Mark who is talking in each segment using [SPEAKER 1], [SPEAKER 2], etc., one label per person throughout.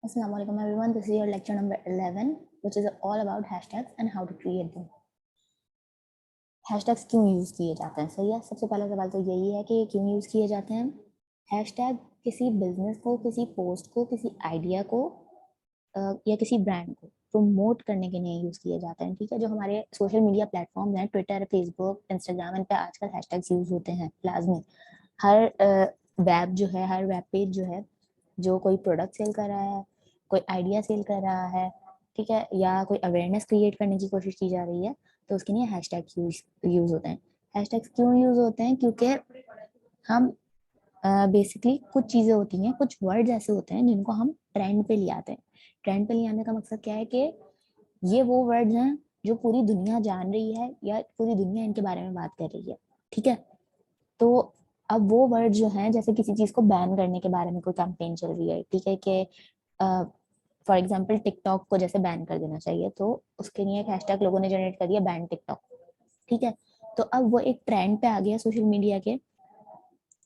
[SPEAKER 1] Assalamu alaikum everyone. This is your lecture number 11, which is all about hashtags and how to create them. Hashtags क्यों use किए जाते हैं? सही है, सबसे पहला सवाल तो यही है कि क्यों यूज़ किए जाते हैं। हैशटैग किसी बिजनेस को, किसी पोस्ट को, किसी आइडिया को या किसी ब्रांड को प्रमोट करने के लिए यूज़ किए जाते हैं। ठीक है, जो हमारे सोशल मीडिया प्लेटफॉर्म हैं, ट्विटर, फेसबुक, इंस्टाग्राम, इन पे आजकल हैशटैग्स यूज़ होते हैं लाजमी। हर वेब जो है, हर वेब पेज जो है, जो कोई प्रोडक्ट सेल कर रहा है, कोई आइडिया सेल कर रहा है, ठीक है, या कोई अवेयरनेस क्रिएट करने की कोशिश की जा रही है, तो उसके लिए हैशटैग यूज होते हैं। हैशटैग्स क्यों यूज होते हैं? क्योंकि हम बेसिकली कुछ चीजें होती हैं, कुछ वर्ड्स ऐसे होते हैं जिनको हम ट्रेंड पे ले आते हैं। ट्रेंड पे ले आने का मकसद क्या है कि ये वो वर्ड्स हैं जो पूरी दुनिया जान रही है या पूरी दुनिया इनके बारे में बात कर रही है। ठीक है, तो अब वो वर्ड जो हैं, जैसे किसी चीज को बैन करने के बारे में कोई कैंपेन चल रही है, ठीक है, कि फॉर एग्जांपल टिकटॉक को जैसे बैन कर देना चाहिए, तो उसके लिए एक हैशटैग लोगों ने जनरेट कर दिया, बैन टिकटॉक। ठीक है, तो अब वो एक ट्रेंड पे आ गया सोशल मीडिया के,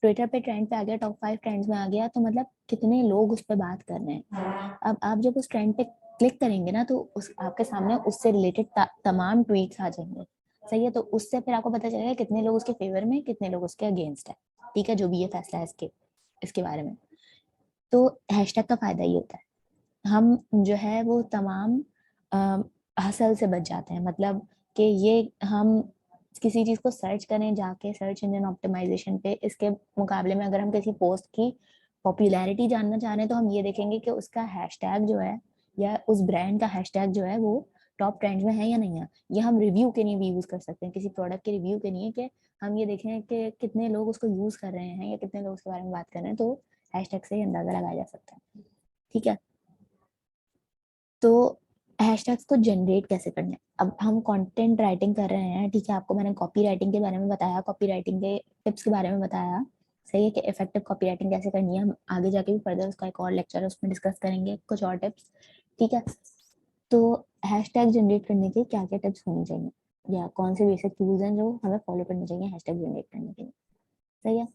[SPEAKER 1] ट्विटर पे ट्रेंड पे आ गया, टॉप 5 ट्रेंड्स में आ गया, तो मतलब कितने लोग उस पर बात कर रहे हैं। अब आप जब उस ट्रेंड पे क्लिक करेंगे ना, तो उस आपके सामने उससे रिलेटेड तमाम ट्वीट्स आ जाएंगे। सही है, तो उससे फिर आपको पता चलेगा कितने लोग उसके फेवर में, कितने लोग उसके अगेंस्ट है। ठीक है, जो भी ये फैसला है इसके इसके बारे में। तो हैशटैग का फायदा ये होता है, हम जो है वो तमाम हसल से बच जाते हैं। मतलब कि ये हम किसी चीज को सर्च करें जाके सर्च इंजन ऑप्टिमाइजेशन पे, इसके मुकाबले में अगर हम किसी पोस्ट की पॉपुलैरिटी जानना चाह रहे हैं, तो हम ये देखेंगे कि उसका हैशटैग जो है या उस ब्रांड का हैशटैग जो है वो टॉप ट्रेंड में है या नहीं है। ये हम रिव्यू के लिए भी यूज कर सकते हैं, किसी प्रोडक्ट के रिव्यू के लिए, कि हम ये देखें कि कितने लोग उसको यूज कर रहे हैं या कितने लोग उसके बारे में बात कर रहे हैं, तो हैशटैग से ही अंदाजा लगाया जा सकता है। ठीक है, तो हैशटैग्स को जनरेट कैसे करना है? अब हम कंटेंट राइटिंग कर रहे हैं, ठीक है, आपको मैंने कॉपी राइटिंग के बारे में बताया, कॉपी राइटिंग के टिप्स के बारे में बताया। सही है, कि इफेक्टिव कॉपी राइटिंग कैसे करनी है, हम आगे जाके भी फर्दर उसका एक और लेक्चर है, उसमें डिस्कस करेंगे कुछ और टिप्स। ठीक है, तो हैशटैग जनरेट करने के क्या क्या टिप्स होनी चाहिए, या कौन से बेसिक टूल्स हैं जो हमें फॉलो करने चाहिए हैशटैग जनरेट करने के लिए। सही है,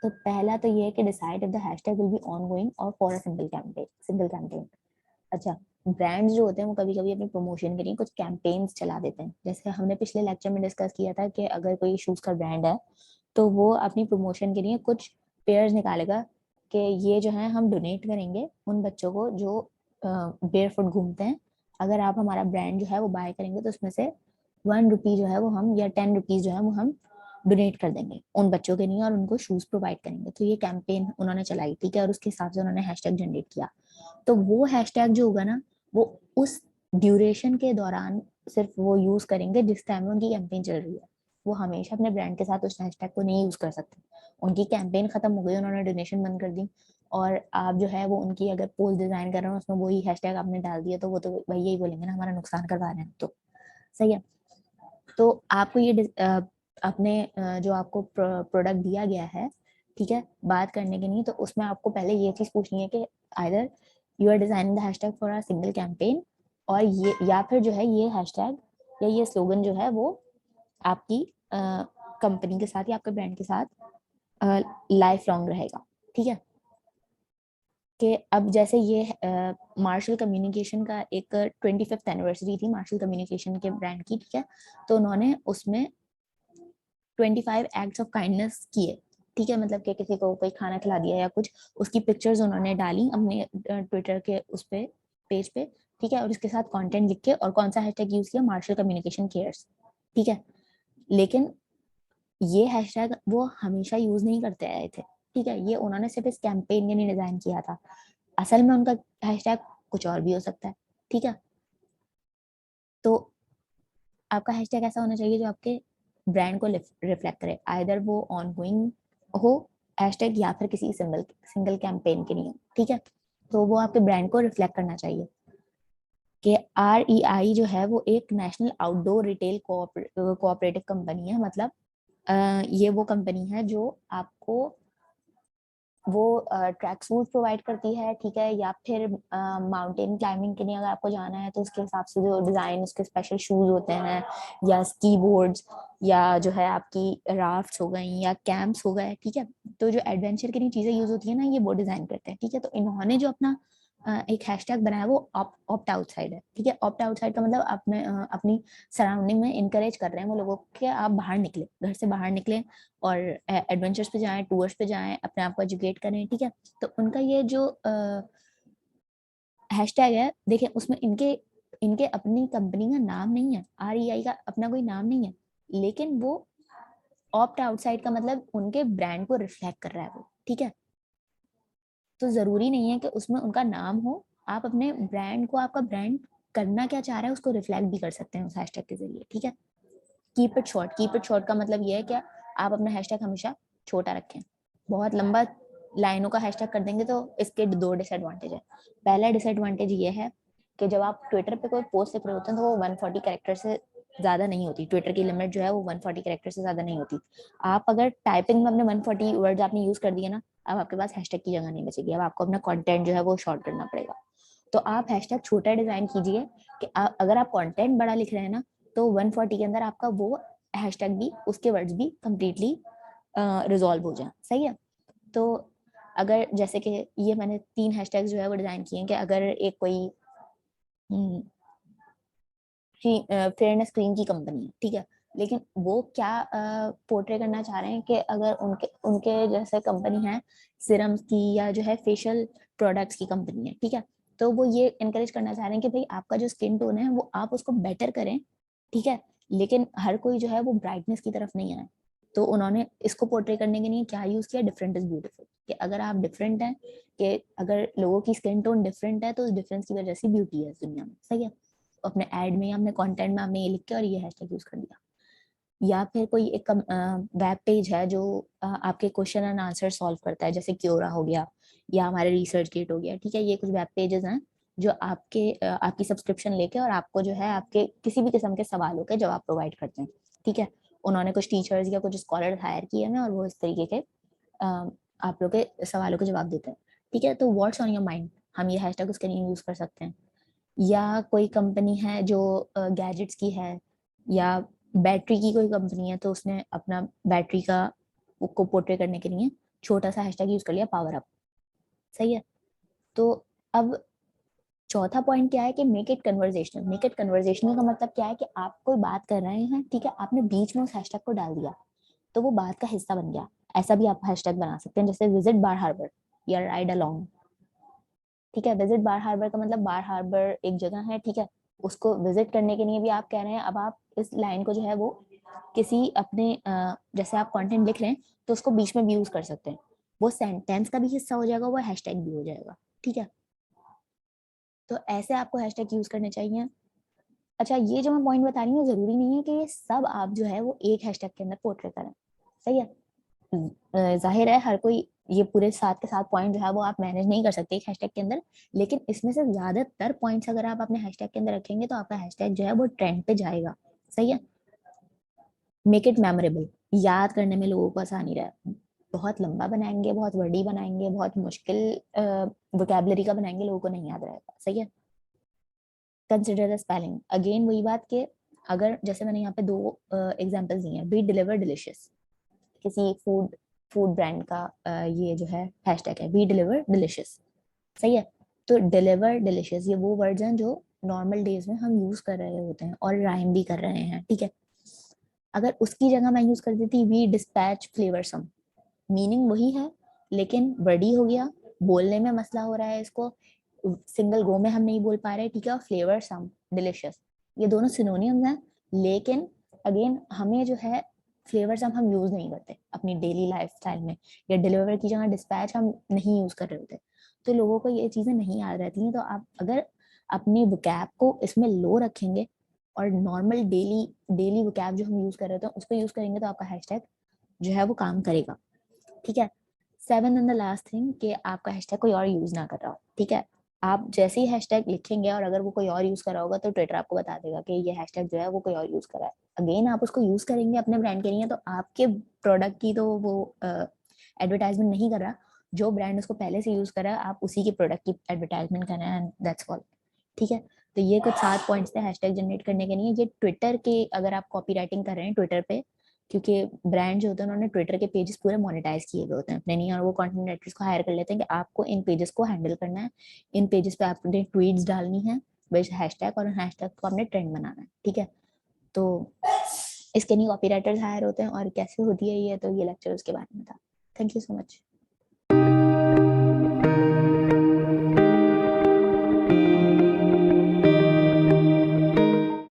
[SPEAKER 1] तो पहला तो ये है कि decide if the hashtag will be ongoing और फॉर अ सिंगल कैंपेन। अच्छा, ब्रांड्स जो होते हैं वो कभी कभी अपनी प्रमोशन के लिए कुछ कैंपेन्स चला देते हैं। जैसे हमने पिछले लेक्चर में डिस्कस किया था कि अगर कोई शूज का ब्रांड है, तो वो अपनी प्रमोशन के लिए कुछ पेयर्स निकालेगा कि ये जो है हम डोनेट करेंगे उन बच्चों को जो बेयर फुट घूमते हैं। अगर आप हमारा ब्रांड जो है वो बाय करेंगे, तो उसमें से 1 रुपी जो है वो हम, या 10 रुपीज जो है वो हम डोनेट कर देंगे उन बच्चों के लिए, और उनको शूज प्रोवाइड करेंगे। तो ये कैंपेन उन्होंने चलाई, ठीक है, और उसके हिसाब से उन्होंने हैशटैग जनरेट किया। तो वो हैशटैग जो होगा ना, वो उस ड्यूरेशन के दौरान सिर्फ वो यूज करेंगे जिस टाइम में उनकी कैंपेन चल रही है। वो हमेशा अपने ब्रांड के साथ उस हैशटैग को नहीं यूज कर सकते। उनकी कैंपेन खत्म हो गई, उन्होंने डोनेशन बंद कर दी, और आप जो है वो उनकी अगर पोस्ट डिजाइन कर रहे हो उसमें वही हैशटैग आपने डाल दिया, तो वो तो भाई यही बोलेंगे ना, हमारा नुकसान करवा रहे हैं। तो सही है, तो आपको ये अपने जो आपको प्रोडक्ट दिया गया है, ठीक है, बात करने के लिए, तो उसमें आपको पहले ये चीज पूछनी है कि either you are designing the hashtag for a single campaign, और ये या फिर जो है ये हैशटैग या ये स्लोगन जो है वो आपकी कंपनी के साथ या आपके ब्रांड के साथ लाइफ लॉन्ग रहेगा। ठीक है, कि अब जैसे ये मार्शल कम्युनिकेशन का एक 25th एनिवर्सरी थी मार्शल कम्युनिकेशन के ब्रांड की। ठीक है, तो उन्होंने उसमें 25 एक्ट्स ऑफ काइंडनेस किए। ठीक है, मतलब कि किसी को कोई खाना खिला दिया या कुछ, उसकी पिक्चर्स उन्होंने डाली अपने ट्विटर के उस पे पेज पे। ठीक है, और उसके साथ कंटेंट लिख के, और कौन सा हैशटैग यूज किया, मार्शल कम्युनिकेशन केयर्स। ठीक है, लेकिन ये हैशटैग वो हमेशा यूज नहीं करते आए थे। ठीक है, ये उन्होंने सिर्फ इस कैंपेन के लिए डिजाइन किया था। असल में उनका हैशटैग कुछ और भी हो सकता है। ठीक है, तो आपका हैशटैग ऐसा होना चाहिए जो आपके ब्रांड को रिफ्लेक्ट करे, आइदर वो ऑनगोइंग हो हैशटैग, या फिर किसी सिंगल सिंगल कैंपेन के लिए। ठीक है, तो वो आपके ब्रांड को रिफ्लेक्ट करना चाहिए। कि REI जो है वो एक national outdoor retail cooperative company है। मतलब ये वो कंपनी है जो आपको वो ट्रैक सूट प्रोवाइड करती है। ठीक है, या फिर माउंटेन क्लाइंबिंग के लिए अगर आपको जाना है, तो उसके हिसाब से जो डिजाइन उसके स्पेशल शूज होते हैं, या स्की बोर्ड्स, या जो है आपकी राफ्ट्स हो गई, या कैंप्स हो गए। ठीक है, तो जो एडवेंचर के लिए चीजें यूज होती है ना, ये वो डिजाइन करते हैं। ठीक है, तो इन्होंने जो अपना एक हैशटैग बनाया वो ऑप्ट आउटसाइड है, ठीक है। ऑप्ट आउटसाइड का मतलब अपने अपनी सराउंडिंग में इनकरेज कर रहे हैं वो लोगों के आप बाहर निकले, घर से बाहर निकले और एडवेंचर्स पे जाएं, टूर्स पे जाएं, अपने आप को एजुकेट करें, ठीक है। तो उनका ये जो हैशटैग है, देखिए उसमें इनके इनके अपनी कंपनी का नाम नहीं है, REI का अपना कोई नाम नहीं है, लेकिन वो ऑप्ट आउटसाइड का मतलब उनके ब्रांड को रिफ्लेक्ट कर रहा है वो, ठीक है। तो जरूरी नहीं है कि उसमें उनका नाम हो, आप अपने ब्रांड को, आपका ब्रांड करना क्या चाह रहा है उसको रिफ्लेक्ट भी कर सकते हैं उस हैशटैग के जरिए, ठीक है। Keep it short, keep it short का मतलब ये है कि आप अपना हैशटैग हमेशा छोटा रखें। बहुत लंबा लाइनों का हैशटैग कर देंगे तो इसके दो डिसएडवांटेज है। पहला डिसएडवांटेज ये है कि जब आप ट्विटर पे कोई पोस्ट लिख रहे होते हैं तो वो 140 कैरेक्टर से ज्यादा नहीं होती, ट्विटर की लिमिट जो है वो 140 कैरेक्टर से ज्यादा नहीं होती। आप अगर टाइपिंग में अपने 140 वर्ड्स आपने यूज कर दिए ना, अब आपके पास हैशटैग की जगह नहीं बचेगी, अब आपको अपना कंटेंट जो है वो शॉर्ट करना पड़ेगा। तो आप हैशटैग छोटा डिजाइन कीजिए कि अगर आप कंटेंट बड़ा लिख रहे हैं ना, तो 140 के अंदर आपका वो हैशटैग भी, उसके वर्ड्स भी कंप्लीटली रिजॉल्व हो जाए, सही है। तो अगर जैसे कि ये मैंने 3 हैशटैग जो है वो डिजाइन किए हैं कि अगर एक कोई फेयरनेस क्रीम की कंपनी है, ठीक है, लेकिन वो क्या पोर्ट्रे करना चाह रहे हैं कि अगर उनके उनके जैसे कंपनी है सिरम्स की या जो है फेशियल प्रोडक्ट्स की कंपनी है, ठीक है, तो वो ये इनकरेज करना चाह रहे हैं कि भाई आपका जो स्किन टोन है वो आप उसको बेटर करें, ठीक है, लेकिन हर कोई जो है वो ब्राइटनेस की तरफ नहीं आए। तो उन्होंने इसको पोर्ट्रे करने के लिए क्या यूज किया, डिफरेंट इज ब्यूटीफुल, कि अगर आप डिफरेंट हैं, कि अगर लोगों की स्किन टोन डिफरेंट है तो उस डिफरेंस की वजह से ब्यूटी है इस दुनिया में, सही है। अपने ऐड में या अपने कंटेंट में आपने ये लिख के और ये हैशटैग यूज कर दिया। या फिर कोई एक वेब पेज है जो आपके क्वेश्चन एंड आंसर सॉल्व करता है, जैसे क्योरा हो गया या हमारे रिसर्च गेट हो गया, ठीक है, ये कुछ वेब पेजेस हैं जो आपकी सब्सक्रिप्शन लेके और आपको जो है आपके किसी भी किस्म के सवालों के जवाब प्रोवाइड करते हैं, ठीक है। उन्होंने कुछ टीचर्स या कुछ स्कॉलर हायर किए हैं और वो इस तरीके के आप लोग के सवालों के जवाब देते हैं, ठीक है। तो व्हाट्स ऑन योर माइंड, हम ये हैशटैग उसके लिए यूज कर सकते हैं। या कोई कंपनी है जो गैजेट्स की है, या बैटरी की कोई कंपनी है तो उसने अपना बैटरी का को पोर्ट्रे करने के लिए छोटा सा हैशटैग यूज कर लिया, पावर अप, सही है। तो अब चौथा पॉइंट क्या है कि make it conversational. Make it conversational का मतलब क्या है कि आप कोई बात कर रहे हैं, ठीक है, आपने बीच में उस हैशटैग को डाल दिया तो वो बात का हिस्सा बन गया। ऐसा भी आप हैशटैग बना सकते हैं, जैसे विजिट बार हार्बर या राइड अलोंग, ठीक है। विजिट बार हार्बर का मतलब बार हार्बर एक जगह है, ठीक है, उसको विजिट करने के लिए भी आप कह रहे हैं। अब आप इस लाइन को जो है वो किसी अपने जैसे आप कंटेंट लिख रहे हैं तो उसको बीच में भी यूज कर सकते हैं, वो सेंटेंस का भी हिस्सा हो जाएगा, वो हैशटैग भी हो जाएगा, ठीक है। तो ऐसे आपको हैशटैग यूज करने चाहिए। अच्छा, ये जो मैं पॉइंट बता रही हूँ जरूरी नहीं है कि ये सब आप जो है वो एक हैशटैग के अंदर पोर्ट्रे करें, सही है। जाहिर है हर कोई ये पूरे 7 के 7 पॉइंट जो है वो आप मैनेज नहीं कर सकते एक हैशटैग के अंदर, लेकिन इसमें से ज्यादातर पॉइंट्स अगर आप अपने हैशटैग के अंदर रखेंगे तो आपका हैशटैग जो है वो ट्रेंड पे जाएगा, सही है। मेक इट मेमोरेबल, याद करने में लोगों को आसानी रहे। बहुत लंबा बनाएंगे, बहुत वर्डी बनाएंगे, बहुत मुश्किल वोकैबुलरी का बनाएंगे, लोगों को नहीं याद रहेगा, सही है। कंसिडर द स्पेलिंग, अगेन वही बात कि अगर जैसे मैंने यहाँ पे 2 एग्जांपल्स दिए हैं, बी डिलीवर डिलिशियस, किसी फूड फूड ब्रांड का ये जो है हैशटैग है, वी डिलीवर डिलिशियस, सही है। तो डिलीवर डिलिशियस ये वो वर्ड्स हैं जो नॉर्मल डेज में हम यूज कर रहे होते हैं और राइम भी कर रहे हैं, ठीक है। अगर उसकी जगह मैं यूज कर देती वी डिस्पैच फ्लेवरसम, मीनिंग वही है लेकिन वर्डी हो गया, बोलने में मसला हो रहा है, इसको सिंगल गो में हम नहीं बोल पा रहे, ठीक है। और फ्लेवर सम, डिलिशियस, ये दोनों सिनोनियम्स हैं, लेकिन अगेन हमें जो है फ्लेवर सम हम यूज नहीं करते अपनी डेली लाइफ स्टाइल में, या डिलीवर की जगह डिस्पैच हम नहीं यूज कर रहे होते, तो लोगों को ये चीजें नहीं याद रहती हैं। तो आप अगर अपने वोकैब को इसमें लो रखेंगे और नॉर्मल डेली डेली वोकैब जो हम यूज कर रहे थे उसको यूज करेंगे तो आपका हैशटैग जो है वो काम करेगा, ठीक है। 7 एंड द लास्ट थिंग कि आपका हैशटैग कोई और यूज ना कर रहा हो, ठीक है। आप जैसे ही हैशटैग लिखेंगे और अगर वो कोई और यूज कर रहा होगा तो ट्विटर आपको बता देगा कि ये हैशटैग जो है वो कोई और यूज कर रहा है। अगेन आप उसको यूज करेंगे अपने ब्रांड के लिए तो आपके प्रोडक्ट की तो वो एडवर्टाइजमेंट नहीं कर रहा, जो ब्रांड उसको पहले से यूज कर रहा है आप उसी के प्रोडक्ट की एडवर्टाइजमेंट कर रहे हैं, दैट्स ऑल, ठीक है। तो ये कुछ 7 पॉइंट्स थे हैशटैग जनरेट करने के लिए। ये ट्विटर के, अगर आप कॉपी राइटिंग कर रहे हैं ट्विटर पे क्योंकि ब्रांड जो होते हैं उन्होंने ट्विटर के पेजेस पूरे मोनेटाइज किए हुए होते हैं अपने नहीं, और वो कंटेंट राइटर्स को हायर कर लेते हैं कि आपको इन पेजेस को हैंडल करना है, इन पेजेस पे आपने ट्वीट्स डालनी है बेस्ट हैशटैग, और उन हैशटैग को आपने ट्रेंड बनाना है, ठीक है। तो इसके नहीं कॉपी राइटर्स हायर होते हैं, और कैसे होती है ये, तो ये लेक्चर उसके बारे में था। Thank you so much.